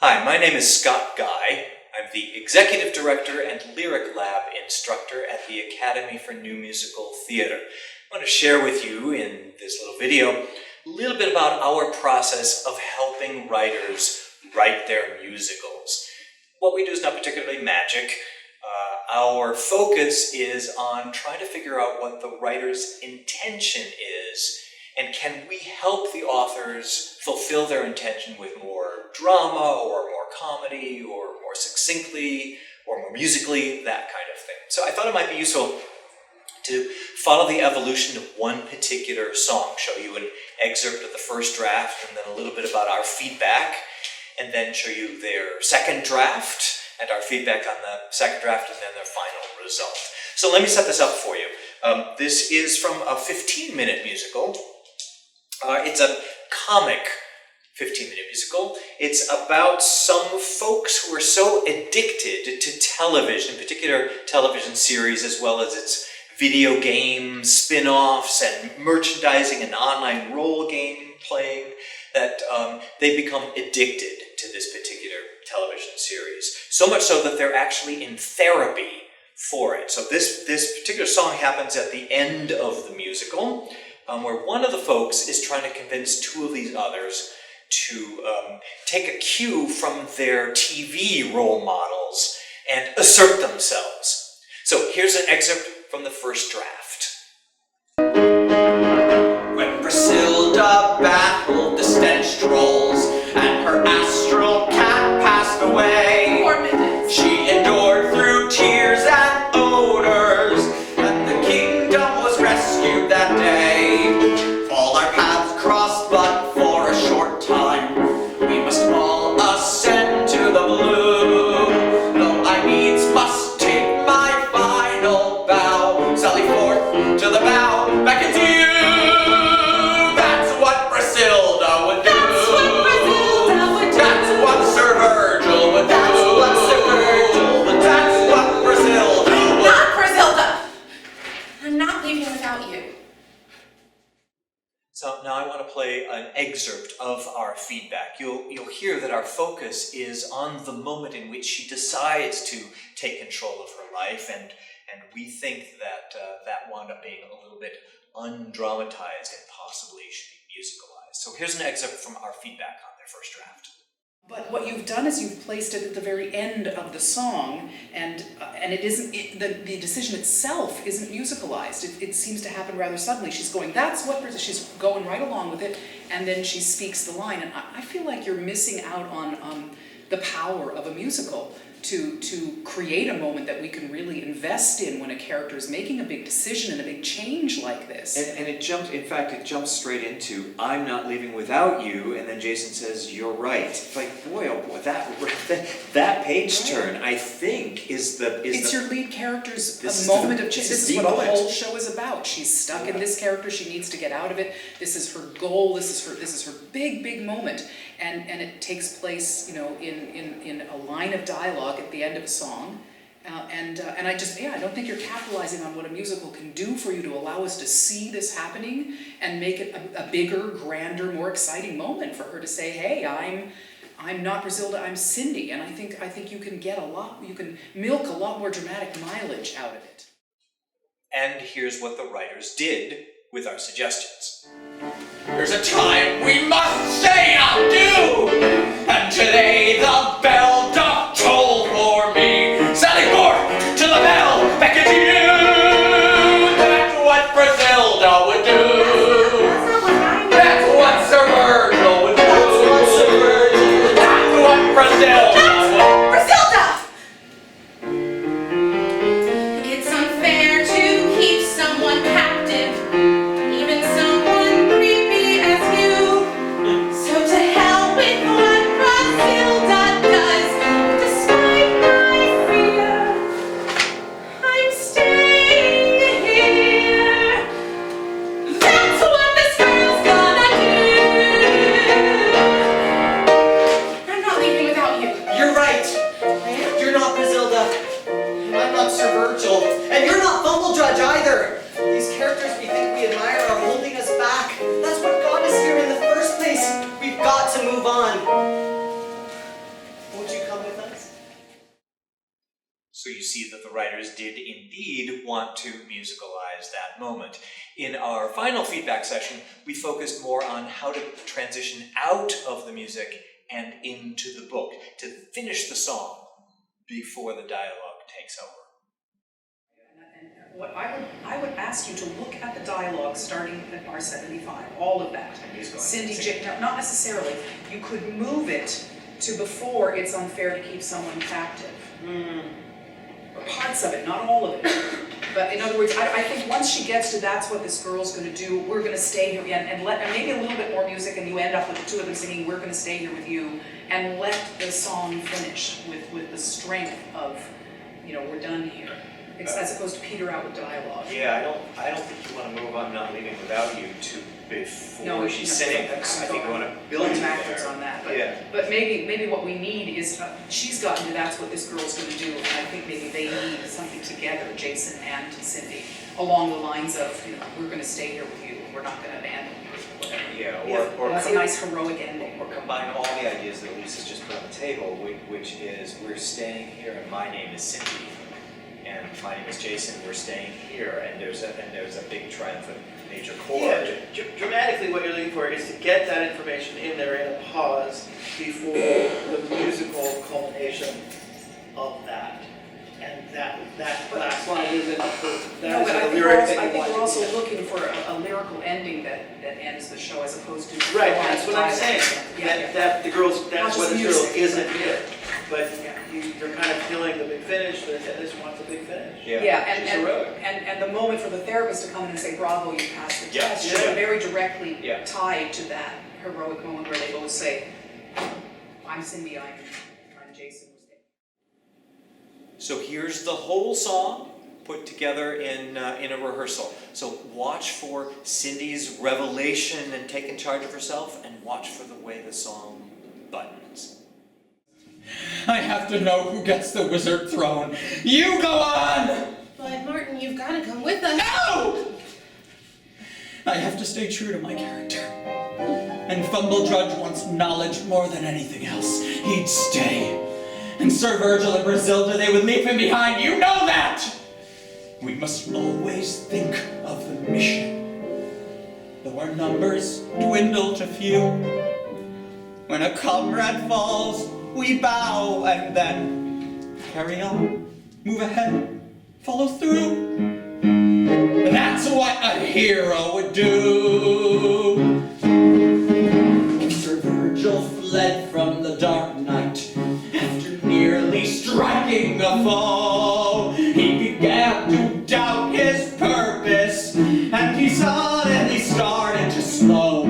Hi, my name is Scott Guy. I'm the Executive Director and Lyric Lab Instructor at the Academy for New Musical Theater. I want to share with you in this little video a little bit about our process of helping writers write their musicals. What we do is not particularly magic. Our focus is on trying to figure out what the writer's intention is, and can we help the authors fulfill their intention with more drama or more comedy or more succinctly or more musically, that kind of thing. So I thought it might be useful to follow the evolution of one particular song, show you an excerpt of the first draft and then a little bit about our feedback, and then show you their second draft and our feedback on the second draft and then their final result. So let me set this up for you. This is from a 15-minute musical. It's a comic 15-minute musical. It's about some folks who are so addicted to television, in particular television series, as well as its video game spin-offs and merchandising and online role game playing, that they become addicted to this particular television series. So much so that they're actually in therapy for it. So this particular song happens at the end of the musical, where one of the folks is trying to convince two of these others to take a cue from their TV role models and assert themselves. So here's an excerpt from the first draft. When Priscilla battled the stench trolls and her astral cat passed away, 4 minutes. she endured through tears and odors, and the kingdom was rescued that day. All our paths crossed, but for a short time we must all ascend to the blue. Though I needs must take my final bow, sally forth to the bow, back into you. That's what Priscilla would do. That's what Priscilla would do. That's what Sir Virgil would do. That's what Sir Virgil would do. That's what Priscilla would do. Not Priscilla! I'm not leaving without you. So now I want to play an excerpt of our feedback. You'll hear that our focus is on the moment in which she decides to take control of her life, and we think that that wound up being a little bit undramatized and possibly should be musicalized. So here's an excerpt from our feedback on their first draft. But what you've done is you've placed it at the very end of the song, and it isn't. The decision itself isn't musicalized. It seems to happen rather suddenly. She's going, "That's what." She's going right along with it, and then she speaks the line. And I feel like you're missing out on the power of a musical to create a moment that we can really invest in when a character is making a big decision and a big change like this. And it jumps. In fact, it jumps straight into "I'm not leaving without you," and then Jason says, "You're right." It's like, boy, oh boy, that page turn, I think, is your lead character's moment of change. This is what the whole show is about. She's stuck in this character. She needs to get out of it. This is her goal. This is her big moment, and it takes place, in a line of dialogue at the end of a song, and I don't think you're capitalizing on what a musical can do for you to allow us to see this happening and make it a bigger, grander, more exciting moment for her to say, "Hey, I'm not Brazilda, I'm Cindy," and I think you can you can milk a lot more dramatic mileage out of it. And here's what the writers did with our suggestions. There's a time we must say I'll do, and today the bell doth toll for me. Sally forth to the bell, beckon to you. That's what Brazilda would do. That's what Sir Virgil would do. That's what Brazilda would do. Brazilda! It's unfair to keep someone captive, even someone creepy as you. see that the writers did indeed want to musicalize that moment. In our final feedback session, we focused more on how to transition out of the music and into the book, to finish the song before the dialogue takes over. And what I would ask you to look at the dialogue starting at bar 75, all of that. Cindy, no, not necessarily. You could move it to before it's unfair to keep someone captive. Or parts of it, not all of it. But in other words, I think once she gets to that's what this girl's going to do, we're going to stay here, and maybe a little bit more music, and you end up with the two of them singing, we're going to stay here with you, and let the song finish with the strength of, we're done here. As opposed to peter out with dialogue. Yeah, I don't think you want to move I'm Not Leaving Without You to before she's sitting. I think you want to build it backwards there. on that. But maybe what we need is, she's gotten to that's what this girl's going to do, and I think maybe they need something together, Jason and Cindy, along the lines of, we're going to stay here with you, we're not going to abandon you, whatever. Yeah, or that's a nice heroic ending. Or combine all the ideas that Lisa's just put on the table, which is we're staying here and my name is Cindy. And my name is Jason, we're staying here, and there's a big triumphant major chord. Yeah, dramatically what you're looking for is to get that information in there in a pause before the musical culmination of that. And that last line is a lyric that I you think want we're to also get. looking for a lyrical ending that ends the show as opposed to Right, that's what I'm saying. Yeah. That the girl's, that's Not why just the girl music. isn't here. But Yeah. you're kind of feeling the big finish, but this wants a big finish. Yeah, She's heroic. and the moment for the therapist to come in and say, bravo, you passed the Yeah. test, Yeah. very directly Yeah. tied to that heroic moment where they both say, I'm Cindy, I'm Jason. So here's the whole song put together in a rehearsal. So watch for Cindy's revelation and taking charge of herself, and watch for the way the song buttons. I have to know who gets the wizard throne. You go on! But Martin, you've got to come with us. No! I have to stay true to my character. And Fumble Drudge wants knowledge more than anything else. He'd stay. And Sir Virgil and Brazilda, they would leave him behind. You know that! We must always think of the mission. Though our numbers dwindle to few, when a comrade falls, we bow and then carry on, move ahead, follow through. That's what a hero would do. Sir Virgil fled from the dark night after nearly striking a foe. He began to doubt his purpose, and he suddenly started to slow.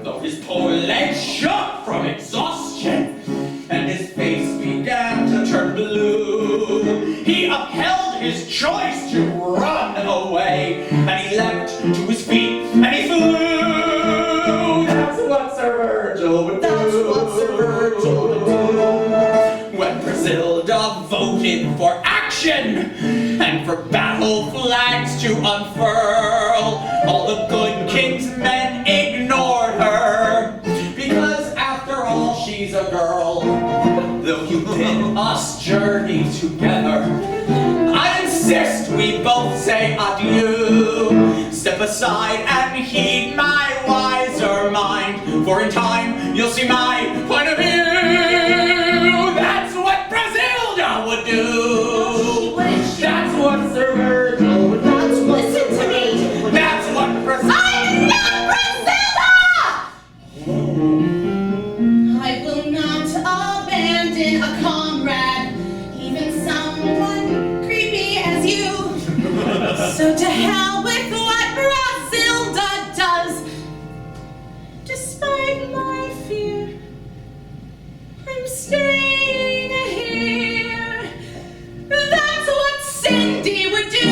Though his poor legs shook from exhaustion, and his face began to turn blue, he upheld his choice to run away, and he leapt to his feet, and he flew. That's what Sir Virgil would do. That's what Sir Virgil would do. When Brazilda voted for action, and for battle flags to unfurl, all the good king's men ignored her, because after all she's a girl. Though you bid us journey together, I insist we both say adieu. Step aside and heed my wiser mind, for in time you'll see my point of view. That's what Brazilda would do. That's what Sir Virgil would do. Listen to me. That's what Brazilda. I'm not Brazilda! I will not abandon a comrade, even someone creepy as you. So to hell with what Brazilda does. Despite my fear, I'm staying here. That's what Cindy would do.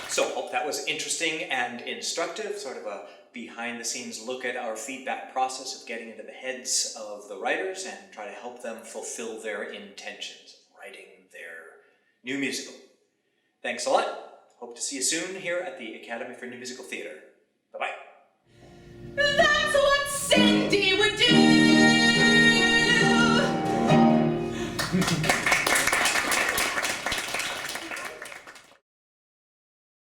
So hope that was interesting and instructive, sort of a behind-the-scenes look at our feedback process of getting into the heads of the writers and try to help them fulfill their intentions of writing their new musical. Thanks a lot. Hope to see you soon here at the Academy for New Musical Theatre.